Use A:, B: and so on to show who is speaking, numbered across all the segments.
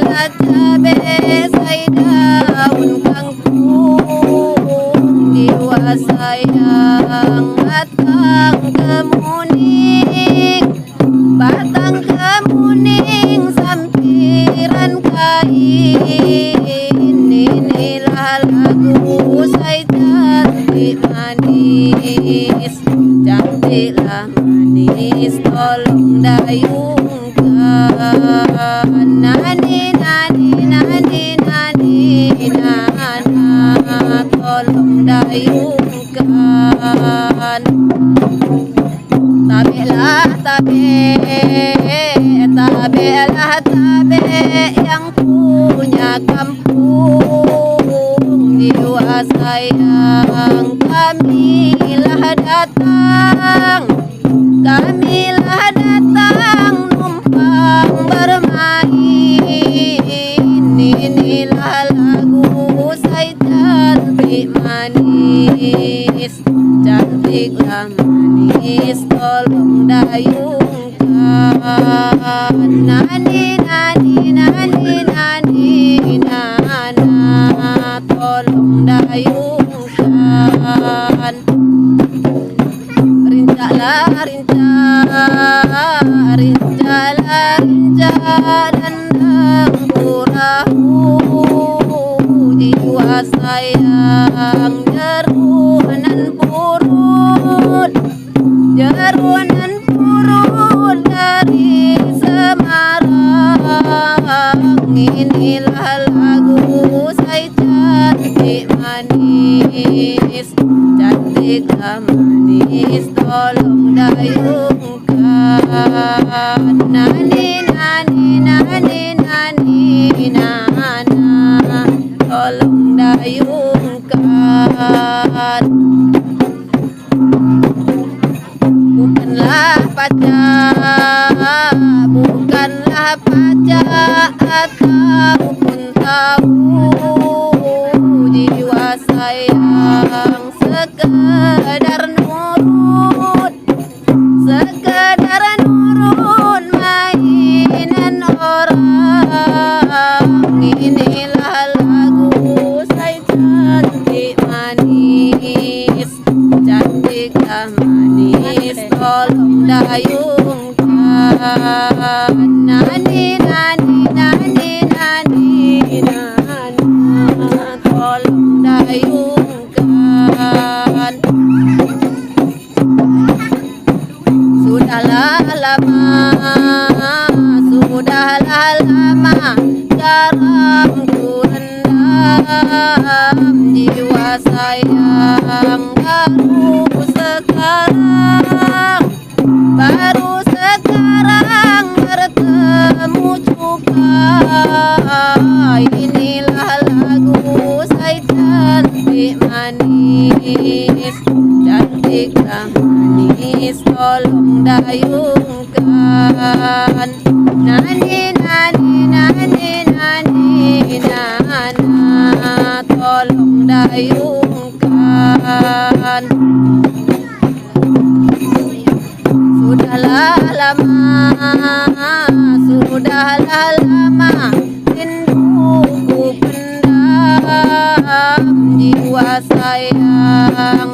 A: cabe say daun kangkung, jiwa sayang batang kemuning, batang kemuning sampiran kain. Inilah lagu say cantik manis, cantiklah manis, tolong dayungkan. Nani nani nani nani nana, tolong dayungkan. Tabelah tabe, tabelah tabe yang punya kampung, jiwa sayang kamilah datang, kamilah datang numpang bermain. Inilah lagu say cantik manis, cantiklah manis, tolong dayungkan. Nani nani nani nani nana, tolong dayungkan. Rincalah rinca, rincalah rinca dan purahu, jiwa sayang jeruanan purut, jeruanan purut dari Semarang. Inilah lagu say cantik manis, cantiklah manis, tolong dayungkan. Nani nani nani nani nana, tolong dayungkan. Bukanlah pacak, bukanlah pacak ataupun tahu, jiwa sayang sekedar nurut, sekedar nurut mainan orang. Inilah lagu say cantik manis, cantiklah manis, tolong dayungkan. Nani nani nani nani nana, tolong dayungkan. Sudahlah lama garam ku rendam, jiwa sayang baru sekarang bertemu juga. Inilah lagu say cantik manis, cantiklah manis, tolong dayungkan. Nani nani nani nani nana, tolong dayungkan. Sudahlah lama rinduku pendam, jiwa sayang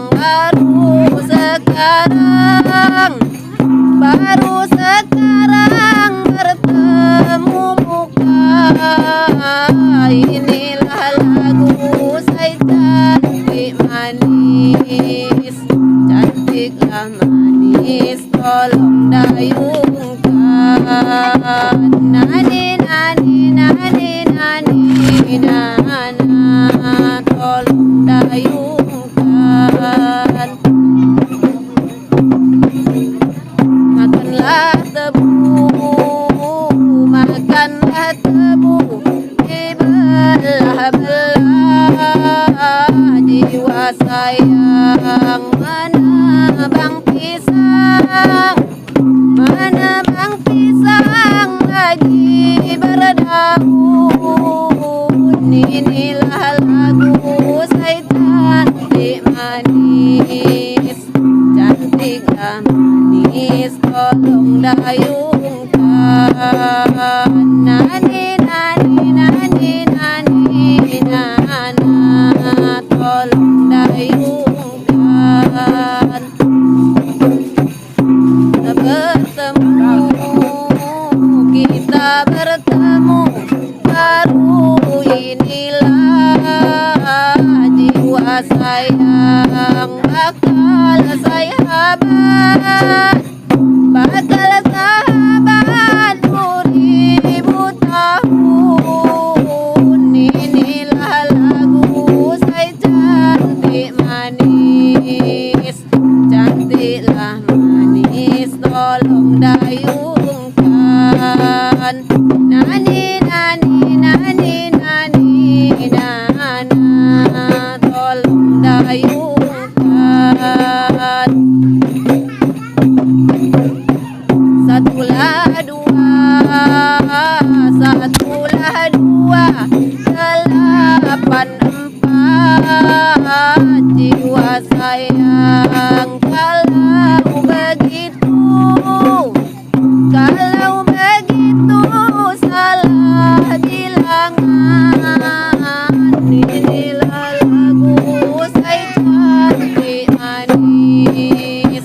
A: baru sekarang bertemu muka. Inilah lagu say cantik manis, cantiklah manis, tolong dayungkan. Nani nani nani nani nana, tolong dayungkan. Makanlah tebu dibelah-belah, jiwa sayang menebang pisang, menebang pisang lagi berdaun. Inilah lagu say cantik manis, cantiklah manis, tolong dayungkan. Nani nani sayang bakal sahabat, bakal sahabat beribu tahun. Inilah lagu saya cantik manis, cantiklah manis, tolong dayungkan. Nani nani nani nani nana, tolong dayungkan. Satulah dua, delapan empat, jiwa sayang. Kalau begitu salah bilangan. Inilah lagu saya cantik manis,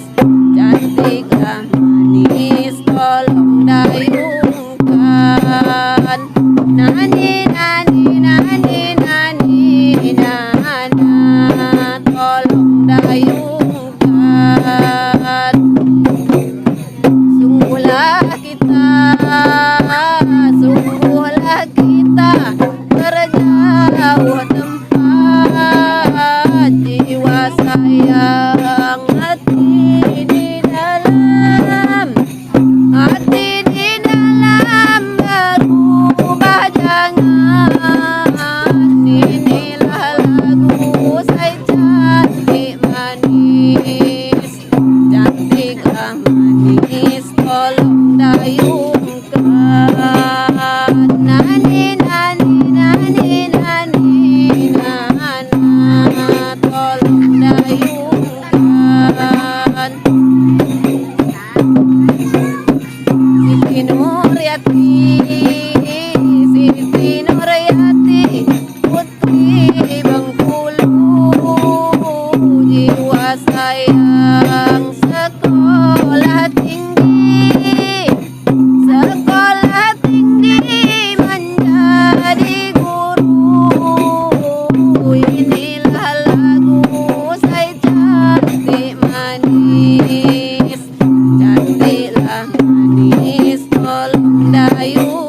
A: cantiklah manis, tolong dayungkan. Nani nani nani nani nana, tolong dayungkan. Sungguhlah kita berjauh tempat, jiwa sayang, hati di dalam berubah jangan. Inilah lagu saya cantik manis, cantiklah manis, tolong dayungkan. Nani nani nani nani nana, tolong dayungkan. Siti Nuryati, putri Bengkulu, jiwa sayang sekolah tinggi menjadi guru. Inilah lagu saya cantik manis, cantiklah manis, tolong dayungkan.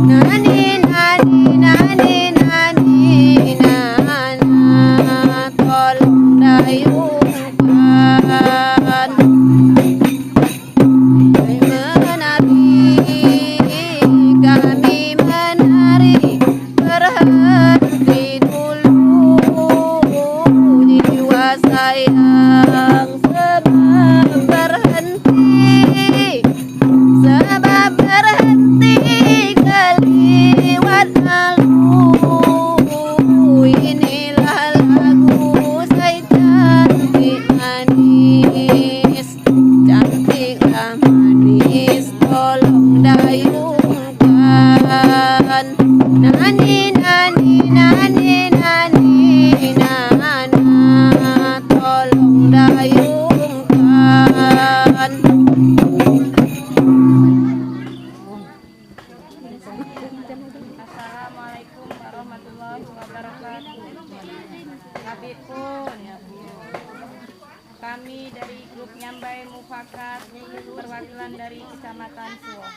A: Nani nani nani nani nana, tolong dayungkan. Kami menari berhenti dulu, jiwa sayang, sebab berhenti keliwat malu. Inilah lagu saya cantik manis, cantiklah manis, tolong dayungkan. Nani nani nani nani nana, tolong dayungkan.
B: Assalamualaikum warahmatullahi wabarakatuh. Habib pun, kami dari grup Nyambai Mufakat, perwakilan dari Kecamatan Suwoh.